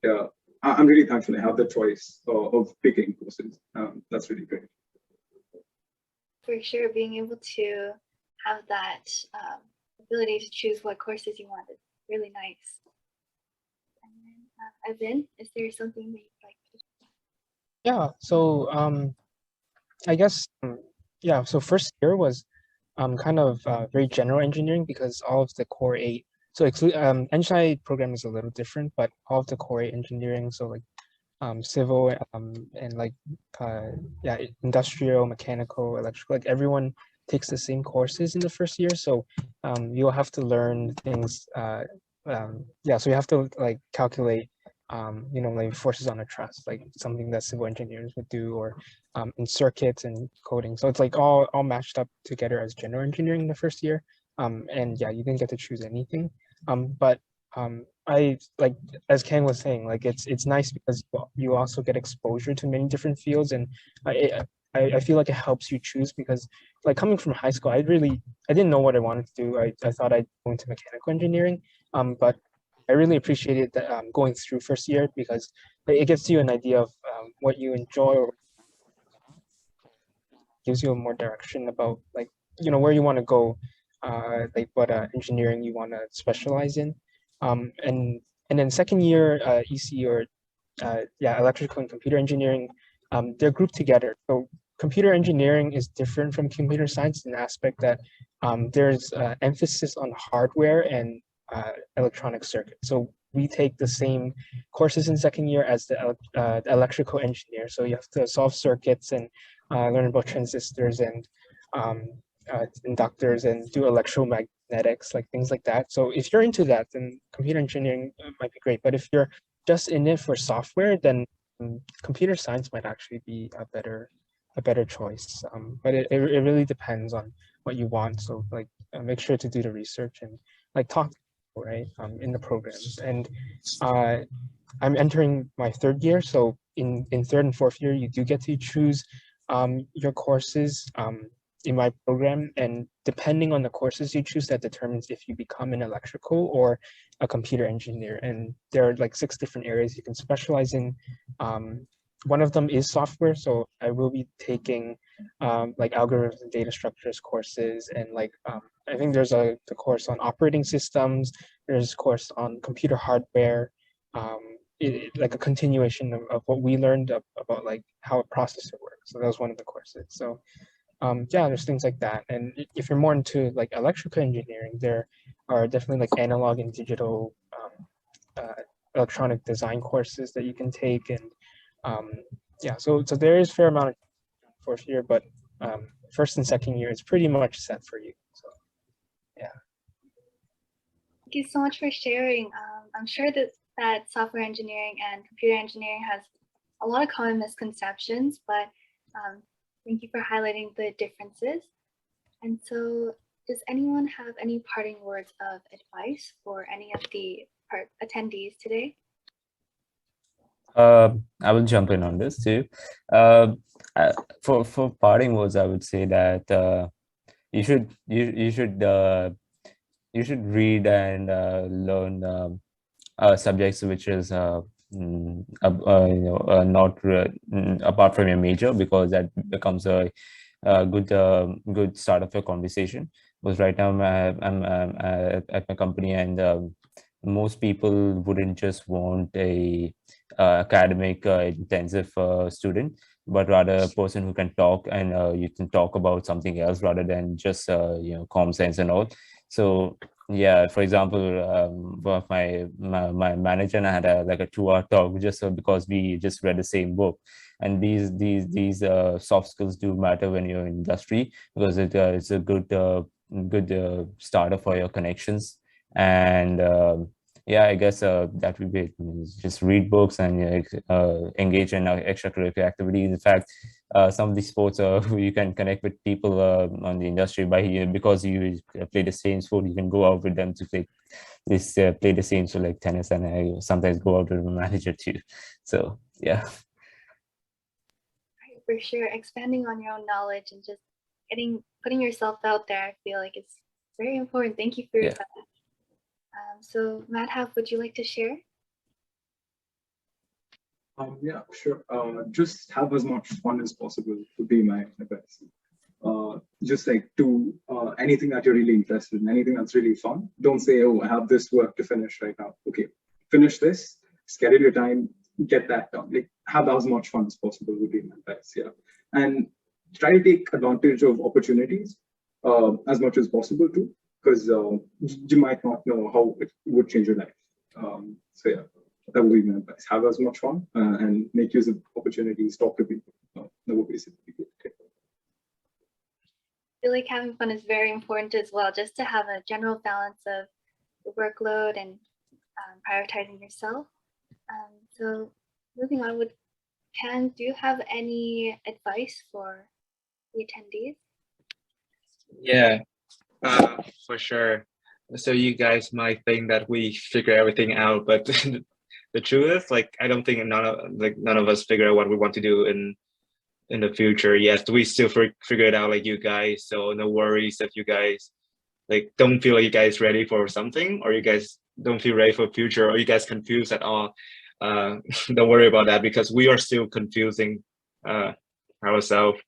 I'm really thankful I have the choice of picking courses. That's really great. For sure, being able to have that ability to choose what courses you want is really nice. And then, Evan, is there something that you'd like to share? Yeah, so I guess, yeah, so first year was kind of very general engineering because all of the core 8, so Engineering program is a little different, but all of the core 8 engineering, so like civil and like yeah, industrial, mechanical, electrical, like everyone takes the same courses in the first year. So you'll have to learn things. Yeah, so you have to like calculate you know, like forces on a truss, like something that civil engineers would do, or in circuits and coding. So it's like all matched up together as general engineering in the first year. And yeah, you didn't get to choose anything. But I like, as Khang was saying, like it's nice because you also get exposure to many different fields, and I feel like it helps you choose, because like coming from high school, I didn't know what I wanted to do. I thought I'd go into mechanical engineering, but I really appreciated that going through first year, because like, it gives you an idea of what you enjoy, or gives you a more direction about like, you know, where you want to go, like what engineering you want to specialize in. And then second year EC, or yeah, electrical and computer engineering, they're grouped together. So computer engineering is different from computer science in the aspect that there's emphasis on hardware and electronic circuits. So we take the same courses in second year as the electrical engineer. So you have to solve circuits and learn about transistors and inductors and do electromagnetics, like things like that. So if you're into that, then computer engineering might be great. But if you're just in it for software, then computer science might actually be a better a better choice. But it really depends on what you want. So like make sure to do the research and like talk to people, right, in the programs. And I'm entering my third year. So in third and fourth year, you do get to choose your courses in my program. And depending on the courses you choose, that determines if you become an electrical or a computer engineer. And there are like 6 different areas you can specialize in. One of them is software. So I will be taking like algorithms and data structures courses. And like, I think there's the course on operating systems. There's a course on computer hardware. Like a continuation of what we learned about like how a processor works. So that was one of the courses. So yeah, there's things like that. And if you're more into like electrical engineering, there are definitely like analog and digital electronic design courses that you can take. And yeah, so there is a fair amount of fourth year, but first and second year, it's pretty much set for you. So yeah. Thank you so much for sharing. I'm sure that software engineering and computer engineering has a lot of common misconceptions, but thank you for highlighting the differences. And so does anyone have any parting words of advice for any of the attendees today? I will jump in on this too. For parting words, I would say that you should read and learn subjects which is not apart from your major, because that becomes a good start of a conversation. Because right now I'm at my company, and most people wouldn't just want a academic intensive student, but rather a person who can talk, and you can talk about something else rather than just comm sense and all. So yeah, for example, one of my manager and I had like a 2-hour talk just because we just read the same book. And these soft skills do matter when you're in industry, because it's a good starter for your connections. And yeah, I guess that would be it. Just read books and engage in extracurricular activities. In fact, some of these sports you can connect with people on the industry because you play the same sport. You can go out with them to play the same, so like tennis, and I sometimes go out with my manager too. So yeah. Right, for sure, expanding on your own knowledge and just putting yourself out there, I feel like it's very important. Thank you for that. So Madhav, would you like to share? Yeah, sure. Just have as much fun as possible would be my advice. Just like do anything that you're really interested in, anything that's really fun. Don't say, oh, I have this work to finish right now. Okay, finish this, schedule your time, get that done. Like have as much fun as possible would be my advice. Yeah, and try to take advantage of opportunities as much as possible too, because you might not know how it would change your life. So yeah, that would be my advice. Have as much fun and make use of opportunities, talk to people. That would basically be it. I feel like having fun is very important as well, just to have a general balance of the workload and prioritizing yourself. So moving on with Khang, do you have any advice for the attendees? Yeah, for sure. So you guys might think that we figure everything out, but the truth is, like, I don't think none of us figure out what we want to do in the future. Yes, we still figure it out like you guys. So no worries if you guys like don't feel like you guys ready for something, or you guys don't feel ready for the future, or you guys confused at all. Don't worry about that, because we are still confusing ourselves.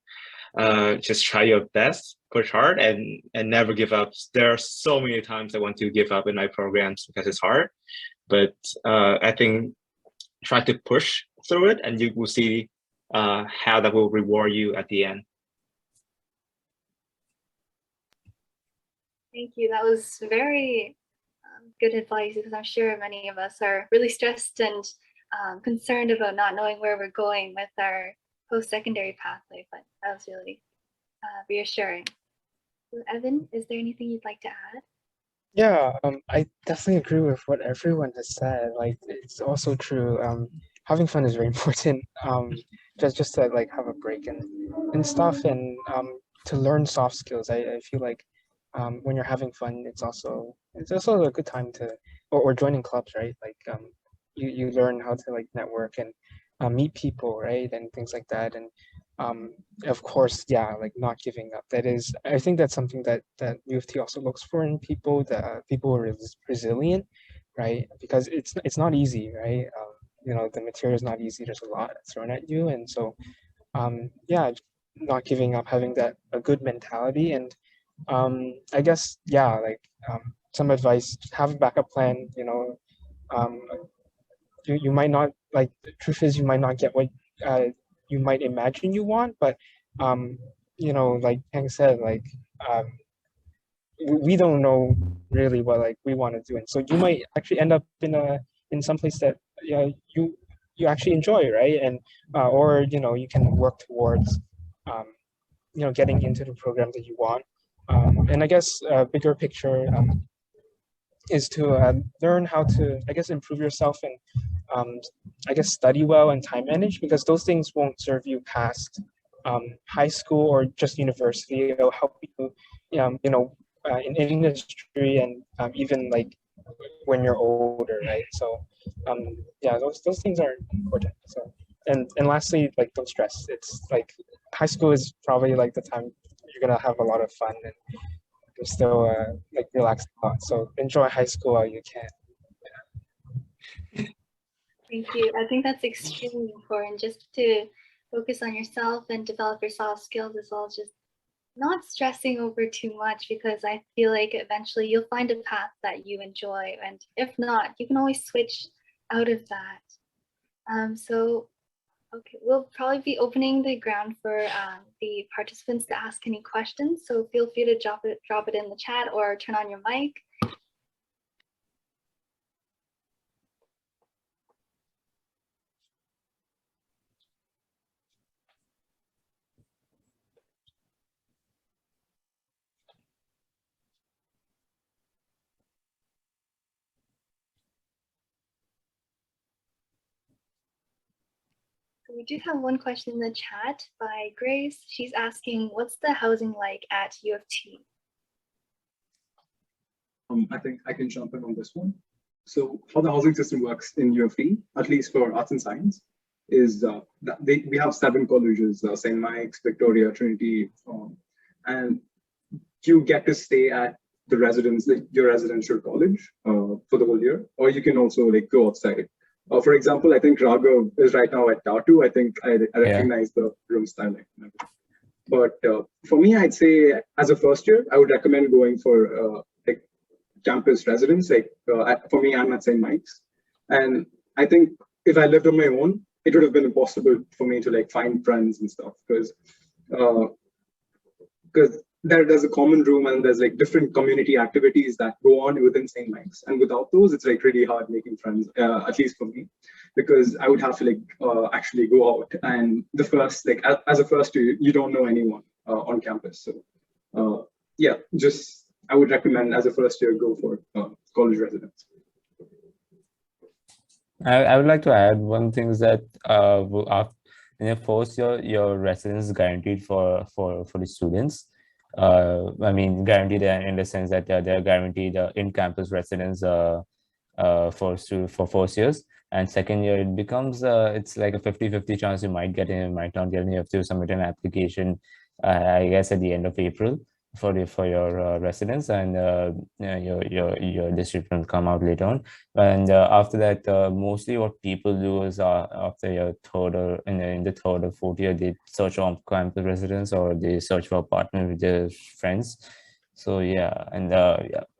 Just try your best, push hard, and never give up. There are so many times I want to give up in my programs because it's hard, but I think try to push through it, and you will see how that will reward you at the end. Thank you. That was very good advice, because I'm sure many of us are really stressed and concerned about not knowing where we're going with our post-secondary pathway, but that was really reassuring. So Evan, is there anything you'd like to add? Yeah, I definitely agree with what everyone has said. Like, it's also true. Having fun is very important. just to like have a break and stuff, and to learn soft skills. I feel like when you're having fun, it's also a good time to or joining clubs, right? Like you learn how to like network and meet people, right, and things like that. And of course, yeah, like not giving up. That is, I think that's something that UofT also looks for in people, that people are resilient, right? Because it's not easy, right? You know, the material is not easy. There's a lot thrown at you, and so yeah, not giving up, having that a good mentality. And I guess, yeah, like some advice: have a backup plan. You know, um, you might not, like, the truth is you might not get what you might imagine you want, but you know, like Khang said, like we don't know really what like we want to do, and so you might actually end up in some place that, yeah, you actually enjoy, right? And or you know, you can work towards you know, getting into the program that you want. And I guess bigger picture is to learn how to, I guess, improve yourself and I guess study well and time manage, because those things won't serve you past high school or just university. It'll help you, you know, in industry and even like when you're older, right? So yeah, those things are important. So and lastly, like, don't stress. It's like high school is probably like the time you're gonna have a lot of fun and you're still like relaxed a lot. So enjoy high school while you can. Thank you. I think that's extremely important, just to focus on yourself and develop your soft skills, as well as just not stressing over too much, because I feel like eventually you'll find a path that you enjoy, and if not, you can always switch out of that. So okay, we'll probably be opening the ground for the participants to ask any questions, so feel free to drop it in the chat or turn on your mic. So we do have one question in the chat by Grace. She's asking, what's the housing like at UofT? I think I can jump in on this one. So how the housing system works in UofT, at least for arts and science, is that we have 7 colleges, St. Mike's, Victoria, Trinity, and you get to stay at the residence, like your residential college for the whole year, or you can also like go outside. For example, I think Raghav is right now at Tatu. I think I recognize the room styling. But for me, I'd say as a first year, I would recommend going for like campus residence. Like for me, I'm at St. Mike's, and I think if I lived on my own, it would have been impossible for me to like find friends and stuff, because there's a common room and there's like different community activities that go on within St. Mike's, and without those, it's like really hard making friends, at least for me, because I would have to like actually go out, and the first, like as a first year, you don't know anyone on campus. So yeah, just I would recommend as a first year, go for college residence. I would like to add one thing, is that in your first year, your residence is guaranteed for the students. I mean, guaranteed in the sense that they're guaranteed in-campus residence for first years. And second year, it becomes it's like a 50-50 chance you might get in, you might not get in. You have to submit an application, I guess, at the end of April for your residence, and your decision will come out later on. And after that, mostly what people do is after your third or in the third or fourth year, they search on campus residence, or they search for a partner with their friends. So yeah, and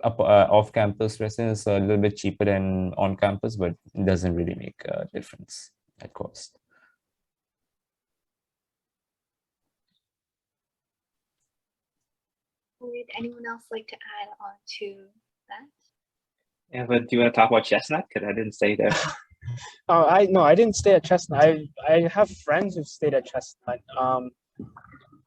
off-campus residence is a little bit cheaper than on campus, but it doesn't really make a difference at cost. Would anyone else like to add on to that? Yeah, but do you want to talk about Chestnut? Because I didn't stay there. Oh, I didn't stay at Chestnut. I have friends who stayed at Chestnut.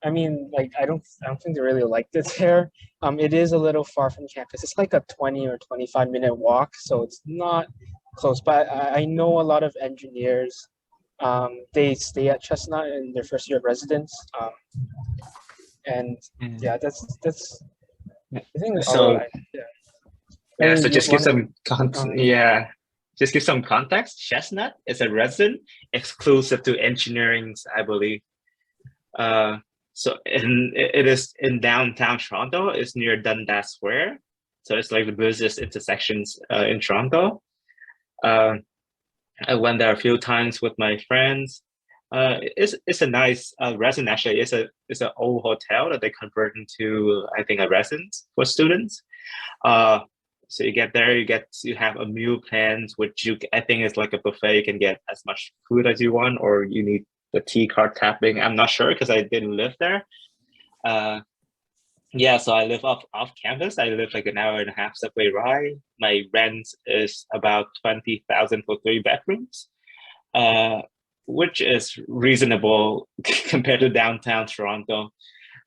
I mean, like, I don't think they really liked it there. It is a little far from campus. It's like a 20 or 25-minute walk, so it's not close. But I know a lot of engineers They stay at Chestnut in their first year of residence. And yeah, that's I think So yeah. yeah, And so you just give wanna- some just give some context. Chestnut is a resin exclusive to engineering's, I believe. So it is in downtown Toronto. It's near Dundas Square. So it's like the busiest intersections in Toronto. I went there a few times with my friends. It's a nice residence actually. It's an old hotel that they convert into, I think, a residence for students. So you get there, you get to have a meal plan, which I think is like a buffet. You can get as much food as you want, or you need the tea card tapping. I'm not sure because I didn't live there. Yeah, so I live off campus. I live like an hour and a half subway ride. My rent is about 20,000 for 3 bedrooms, which is reasonable compared to downtown Toronto,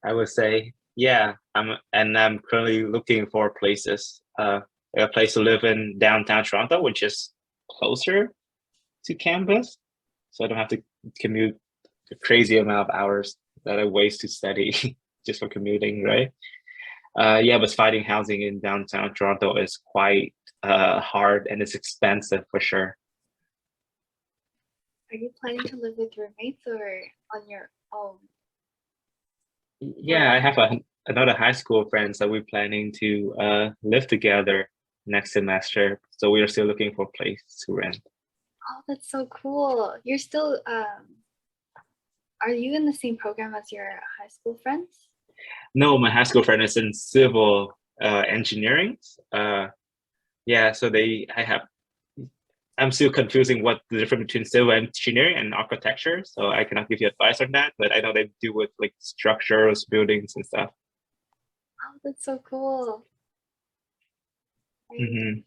I would say. Yeah, I'm currently looking for places, a place to live in downtown Toronto, which is closer to campus, so I don't have to commute a crazy amount of hours that I waste to study just for commuting, right? Yeah, but finding housing in downtown Toronto is quite hard, and it's expensive for sure. Are you planning to live with roommates or on your own? Yeah, I have another high school friends that we're planning to live together next semester. So we are still looking for a place to rent. Oh, that's so cool. You're still, are you in the same program as your high school friends? No, my high school friend is in civil engineering. Yeah, so I'm still confusing what the difference between civil engineering and architecture. So I cannot give you advice on that, but I know they do with like structures, buildings and stuff. Oh, that's so cool. Mm-hmm.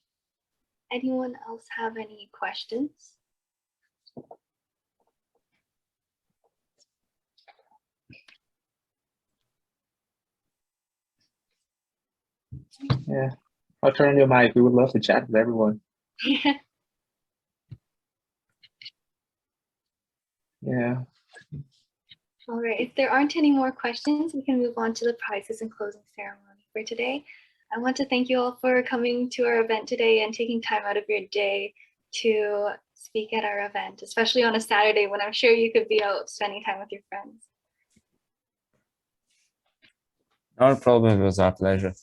Anyone else have any questions? Yeah, I'll turn on your mic. We would love to chat with everyone. Yeah. All right, if there aren't any more questions, we can move on to the prizes and closing ceremony for today. I want to thank you all for coming to our event today and taking time out of your day to speak at our event, especially on a Saturday when I'm sure you could be out spending time with your friends. Not a problem. It was our pleasure.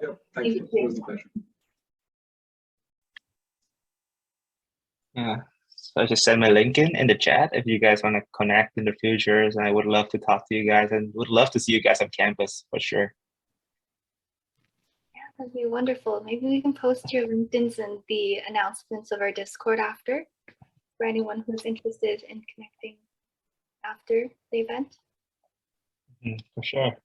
Yeah, thank you. It was a pleasure. Yeah. So I just send my link in the chat if you guys want to connect in the future. And I would love to talk to you guys and would love to see you guys on campus for sure. Yeah, that'd be wonderful. Maybe we can post your LinkedIn's and the announcements of our Discord after for anyone who's interested in connecting after the event. For sure.